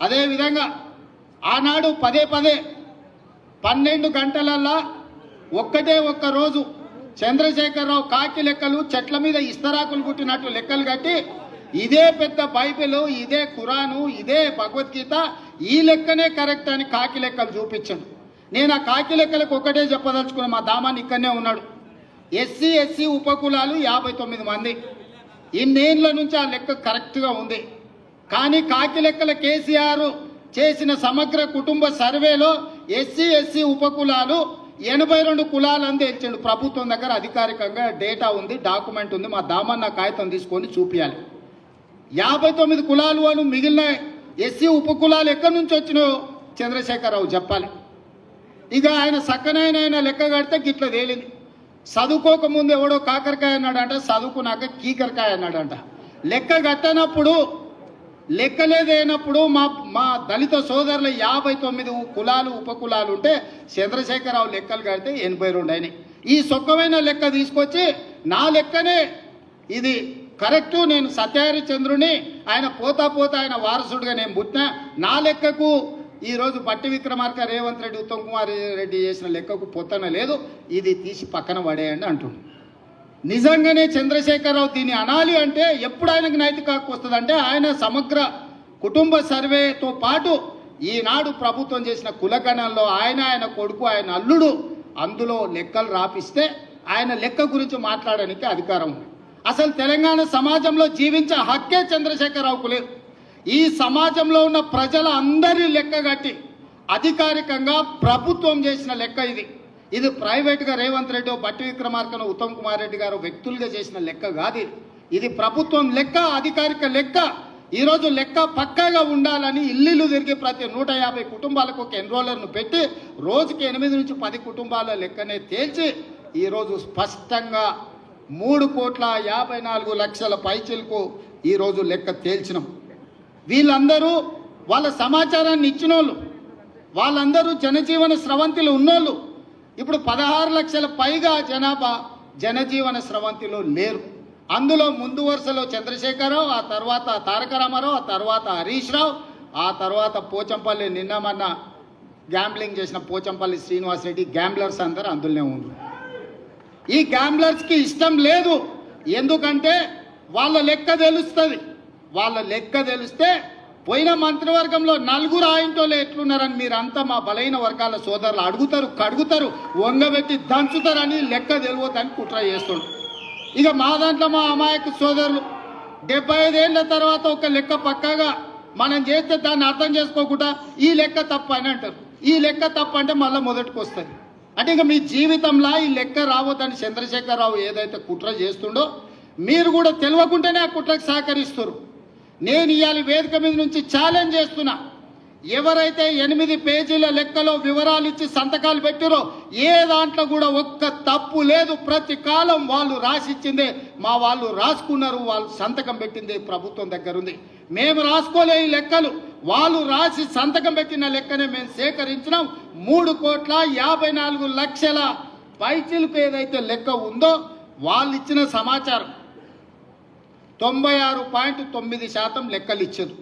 అదేవిధంగా ఆనాడు పదే 12 గంటలల్లా ఒక్క రోజు చంద్రశేఖరరావు కాకి లెక్కలు చెట్ల మీద ఇస్తరాకులు కుట్టినట్లు లెక్కలు కట్టి ఇదే పెద్ద బైబిల్, ఇదే ఖురాను, ఇదే భగవద్గీత, ఈ లెక్కనే కరెక్ట్ అని కాకి లెక్కలు చూపించాడు. నేను ఆ కాకి లెక్కలకు ఒకటే చెప్పదలుచుకున్నా. మా దామాన్ని ఇక్కడనే ఉన్నాడు. ఎస్సీ ఉపకులాలు 59 మంది. ఇన్నేళ్ల నుంచి ఆ లెక్క కరెక్ట్గా ఉంది. కానీ కాకి లెక్కల కేసీఆర్ చేసిన సమగ్ర కుటుంబ సర్వేలో ఎస్సీ ఉపకులాలు 82 కులాలు అని తేల్చిండు. ప్రభుత్వం దగ్గర అధికారికంగా డేటా ఉంది, డాక్యుమెంట్ ఉంది. మా దామన్న కాగితం తీసుకొని చూపించాలి. 59 కులాలు అని మిగిలిన ఎస్సీ ఉపకులాలు ఎక్కడి నుంచి వచ్చినాయో చంద్రశేఖరరావు చెప్పాలి. ఇక ఆయన సక్కనైన లెక్క కడితే గిట్ల తేలింది. చదువుకోకముందు ఎవడో కాకరకాయ అన్నాడంట, చదువుకున్నాక కీకరకాయ అన్నాడంట. లెక్క కట్టనప్పుడు లెక్కలేదైనప్పుడు మా దళిత సోదరుల 59 కులాలు ఉపకులాలు ఉంటే చంద్రశేఖరరావు లెక్కలు కడితే 82 అయినాయి. ఈ సొక్కమైన లెక్క తీసుకొచ్చి నా లెక్కనే ఇది కరెక్టు, నేను సత్యహరిచంద్రుని, ఆయన పోతా ఆయన వారసుడుగా నేను పుట్టినా, నా లెక్కకు ఈరోజు బట్టి విక్రమార్క, రేవంత్ రెడ్డి, ఉత్తమ్ కుమార్ రెడ్డి చేసిన లెక్కకు పొత్తన లేదు, ఇది తీసి పక్కన పడేయండి అంటుండు. నిజంగానే చంద్రశేఖరరావు దీన్ని అనాలి అంటే ఎప్పుడు ఆయనకు నైతిక హక్కు వస్తుందంటే ఆయన సమగ్ర కుటుంబ సర్వేతో పాటు ఈనాడు ప్రభుత్వం చేసిన కులగణంలో ఆయన కొడుకు, ఆయన అల్లుడు అందులో లెక్కలు రాపిస్తే ఆయన లెక్క గురించి మాట్లాడడానికి అధికారం ఉంది. అసలు తెలంగాణ సమాజంలో జీవించే హక్కే చంద్రశేఖరరావుకు లేదు. ఈ సమాజంలో ఉన్న ప్రజల అందరి లెక్క కట్టి అధికారికంగా ప్రభుత్వం చేసిన లెక్క ఇది ప్రైవేట్గా రేవంత్ రెడ్డి, బట్టి విక్రమార్కను, ఉత్తమ్ కుమార్ రెడ్డి గారు వ్యక్తులుగా చేసిన లెక్క కాదు. ఇది ప్రభుత్వం లెక్క, అధికారిక లెక్క. ఈరోజు లెక్క పక్కాగా ఉండాలని ఇల్లు తిరిగి ప్రతి 150 కుటుంబాలకు ఒక ఎన్రోలర్ను పెట్టి రోజుకి 8 నుంచి 10 కుటుంబాల లెక్కనే తేల్చి ఈరోజు స్పష్టంగా 3,54,00,000 పైచిలకు ఈరోజు లెక్క తేల్చినాం. వీళ్ళందరూ వాళ్ళ సమాచారాన్ని ఇచ్చినోళ్ళు, వాళ్ళందరూ జనజీవన స్రవంతిలో ఉన్నోళ్ళు. ఇప్పుడు 16 లక్షల పైగా జనాభా జనజీవన స్రవంతిలో లేరు. అందులో ముందు వరుసలో చంద్రశేఖరరావు, ఆ తర్వాత తారక రామారావు, ఆ తర్వాత హరీష్ రావు, ఆ తర్వాత పోచంపల్లి, నిన్నమన్న గ్యాంబ్లింగ్ చేసిన పోచంపల్లి శ్రీనివాస్ రెడ్డి, గ్యాంబ్లర్స్ అందరూ అందులోనే ఉన్నారు. ఈ గ్యాంబ్లర్స్కి ఇష్టం లేదు. ఎందుకంటే వాళ్ళ లెక్క తెలుస్తుంది. వాళ్ళ లెక్క తెలిస్తే పోయిన మంత్రివర్గంలో 4 ఆయింటోళ్ళు ఎట్లున్నారని మీరంతా మా బలైన వర్గాల సోదరులు అడుగుతారు, కడుగుతారు, వంగబెట్టి దంచుతారని లెక్క తెలియదని కుట్ర చేస్తుండ్రు. ఇక మా దాంట్లో మా అమాయక సోదరులు 75 ఏళ్ల తర్వాత ఒక లెక్క పక్కాగా మనం చేస్తే దాన్ని అర్థం చేసుకోకుండా ఈ లెక్క తప్పు అని అంటారు. ఈ లెక్క తప్పు అంటే మళ్ళీ మొదటికి వస్తుంది. అంటే ఇక మీ జీవితంలో ఈ లెక్క రావద్దని చంద్రశేఖరరావు ఏదైతే కుట్ర చేస్తుండో మీరు కూడా తెలియకుండానే ఆ కుట్రకు సహకరిస్తారు. నేను ఇవాళ వేదిక మీద నుంచి ఛాలెంజ్ చేస్తున్నా. ఎవరైతే 8 పేజీల లెక్కలో వివరాలు ఇచ్చి సంతకాలు పెట్టారో ఏ దాంట్లో కూడా ఒక్క తప్పు లేదు. ప్రతి కాలం వాళ్ళు రాసిచ్చిందే మా వాళ్ళు రాసుకున్నారు, వాళ్ళు సంతకం పెట్టిందే ప్రభుత్వం దగ్గర ఉంది. మేము రాసుకోలే ఈ లెక్కలు, వాళ్ళు రాసి సంతకం పెట్టిన లెక్కనే మేము సేకరించినాం. 3,54,00,000 పైచిలకు ఏదైతే లెక్క ఉందో వాళ్ళు ఇచ్చిన సమాచారం 96.9% లెక్కలు ఇచ్చారు.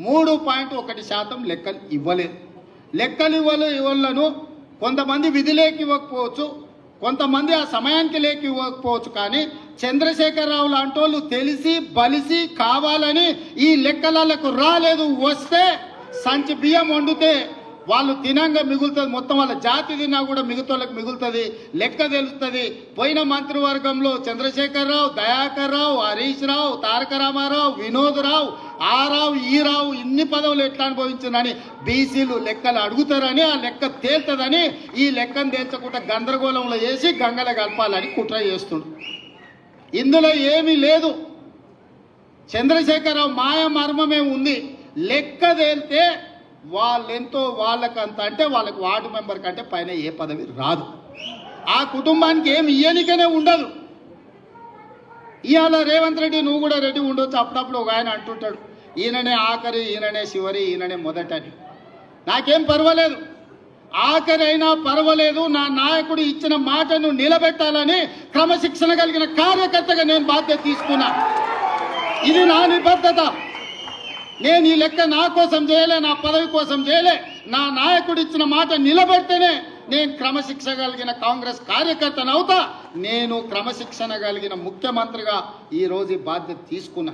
3.1% లెక్కలు ఇవ్వలేదు. లెక్కలు ఇవ్వలను కొంతమంది విధిలేకి ఇవ్వకపోవచ్చు, కొంతమంది ఆ సమయానికి లేకి ఇవ్వకపోవచ్చు. కానీ చంద్రశేఖరరావు లాంటి వాళ్ళు తెలిసి బలిసి కావాలని ఈ లెక్కలకు రాలేదు. వస్తే సంచి బియ్యం వండితే వాళ్ళు తినంగా మిగులుతుంది, మొత్తం వాళ్ళ జాతి తిన్నా కూడా మిగతాలకు మిగులుతుంది, లెక్క తెలుస్తుంది. పోయిన మంత్రివర్గంలో చంద్రశేఖరరావు, దయాకర్ రావు, హరీష్ రావు, తారక రామారావు, వినోద్ రావు, ఆ రావు, ఈ రావు ఇన్ని పదవులు ఎట్లా అనుభవించారని బీసీలు లెక్కలు అడుగుతారని, ఆ లెక్క తేల్తుందని ఈ లెక్కను తేల్చకుండా గందరగోళంలో చేసి గంగల కలపాలని కుట్ర చేస్తుడు. ఇందులో ఏమీ లేదు. చంద్రశేఖరరావు మాయ మర్మమే ఉంది. లెక్క తేలితే వాళ్ళెంతో వాళ్ళకంత అంటే వాళ్ళకి వార్డు మెంబర్ కంటే పైన ఏ పదవి రాదు. ఆ కుటుంబానికి ఏమి ఇయ్యనికనే ఉండదు. ఇవాళ రేవంత్ రెడ్డి నువ్వు కూడా రెడ్డి ఉండొచ్చు. అప్పుడప్పుడు ఒక ఆయన అంటుంటాడు ఈయననే ఆఖరి, ఈయననే చివరి, ఈయననే మొదటని. నాకేం పర్వాలేదు, ఆఖరి అయినా పర్వాలేదు. నా నాయకుడు ఇచ్చిన మాటను నిలబెట్టాలని క్రమశిక్షణ కలిగిన కార్యకర్తగా నేను బాధ్యత తీసుకున్నా. ఇది నా నిబద్ధత. నేను ఈ లెక్క నా కోసం చేయలే, నా పదవి కోసం చేయలే. నా నాయకుడు ఇచ్చిన మాట నిలబెడితేనే నేను క్రమశిక్షణ కలిగిన కాంగ్రెస్ కార్యకర్తను అవుతా. నేను క్రమశిక్షణ కలిగిన ముఖ్యమంత్రిగా ఈరోజు బాధ్యత తీసుకున్నా.